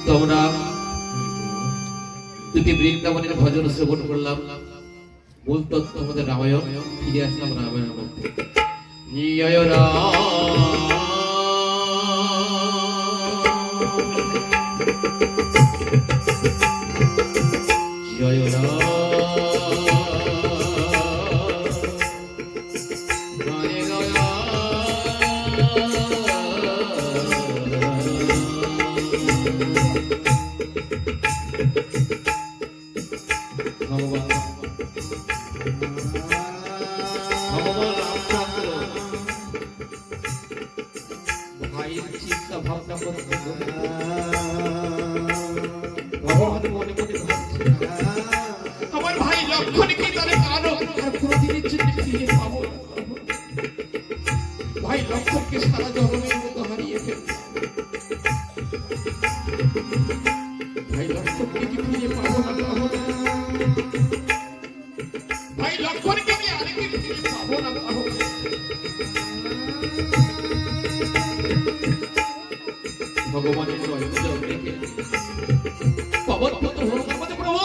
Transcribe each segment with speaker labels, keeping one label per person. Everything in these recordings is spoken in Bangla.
Speaker 1: তোমরা দুটি বৃন্দাবনের ভজন শ্রবণ করলাম। মূল তত্ত্ব আমাদের রামায়ণ। ফিরে আসলাম রামায়ণের মধ্যে। জয় রাম জয় রাম আমার ভাই লক্ষণ কি তারে কানো আর প্রতিদিনের জন্য ফিরে পাবো। ভাই লক্ষণকে সারা জগতের মতো হারিয়ে ফেলবে। ভাই লক্ষণকে কি ফিরে পাবো না? ভাই লক্ষণকে কি আরেকদিন ফিরে পাবো না? ভগবানের জয় দেখে পবন পুত্র হনুমান বলে, প্রভু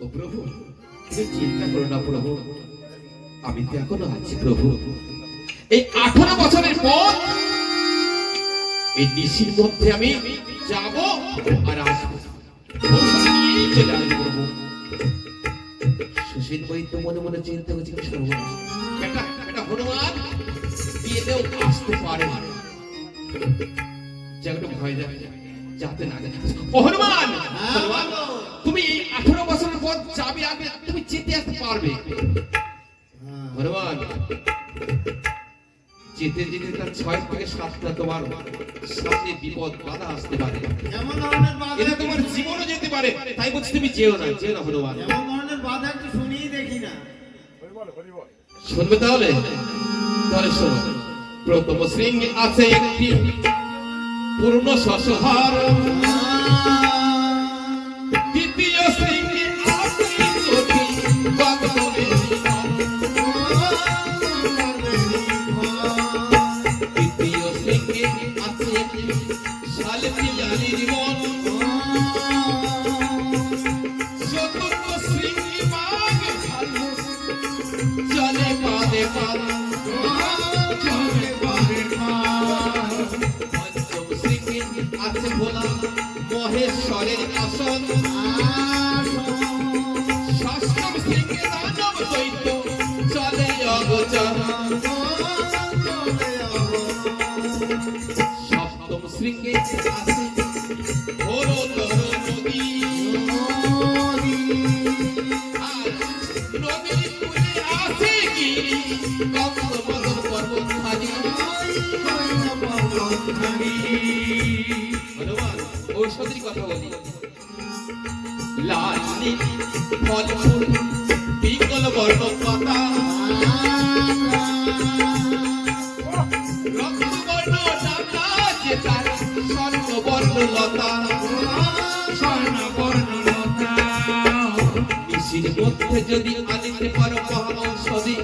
Speaker 1: ও প্রভু চিন্তা করো না প্রভু, আমি তো এখনো আছি প্রভু। এই 18 বছরের পর এই নিশির মধ্যে আমি যাব আর আসবো, চলে আসবো প্রভু। সুশীল বৈদ্য মনে মনে চিন্তা করছি বেটা হনুমান বিয়েতেও আসতে পারে ভয় যাতে না যায়। ও হনুমান, তুমি 18 বছরের পর যাবে, আগে তুমি যেতে আসতে পারবে। হনুমান যেতে যেতে তার 6 থেকে 7টা তোমার সামনে বিপদ বাধা আসতে পারে, এটা তোমার জীবনও যেতে পারে। তাই বলছি তুমি যেও না হনুমান। শুনবে তাহলে শোনো। প্রথম শৃঙ্গে আছে একটি পূর্ণ শশহার, দ্বিতীয় শৃঙ্গে আছে তৃতীয় শৃঙ্গে আছে শালকি জালির মন, চতুর্থ শৃঙ্গে বাঘ ভালো চলে পাদে পাদ, চলে পাদে পাদ। আছে ভোলা মহেশ্বরের আসন ষষ্ঠম শৃঙ্গে দানব দৈত্য চলে অগোচর সপ্তম শৃঙ্গে আসে ঘোরতর নদী আর নদীর কূলে আসে গিরি কন্দমদন পর্বতধারী হনুমান ঔষধির কথা বলি লাল নীল ফল ফুল পিঙ্গল বর্ণ পাতা রক্তবর্ণ ডাটা যে তার স্বর্ণবর্ণ লতা নিশির মধ্যে যদি আনিতে পারো মহাঔষধি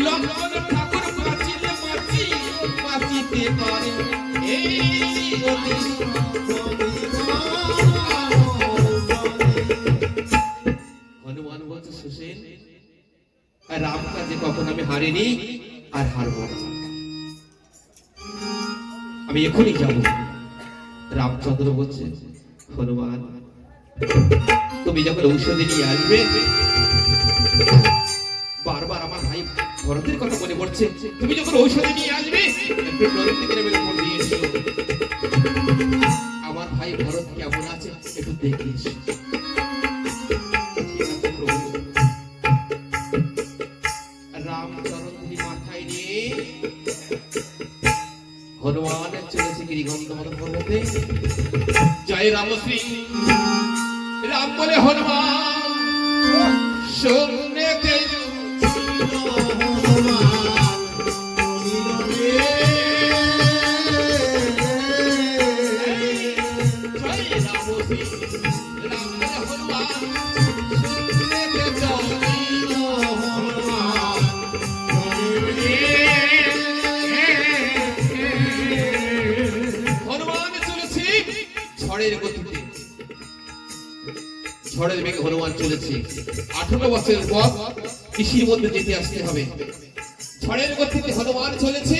Speaker 1: লক্ষণ ঠাকুর বাঁচিলে বাঁচিতে পারে এই নদী হনুমান বলছে সুসেন রাম কাজে কখন আমি হারিনি আর হারবো না আমি এখনই যাব রামচন্দ্র বলছে হনুমান তুমি যখন ঔষধি নিয়ে আসবে বারবার আমার ভাই ভরতের কথা মনে পড়ছে তুমি যখন ঔষধি নিয়ে আসবে একটু নদীর দিকে নেমে উপর দিয়ে এসো আমার ভাই ভরত কেমন আছে একটু দেখে এসো রামচরণধরি মাথায় নিয়ে হনুমানের চলেছে গিরিগন্ধ পর্বতে জয় রামশ্রী রাম বলে হনুমান শুনতে ঝড়ের বেগে হনুমান চলেছে 18 বছরের পর কৃষির মধ্যে যেতে আসতে হবে ঝড়ের গতিতে হনুমান চলেছে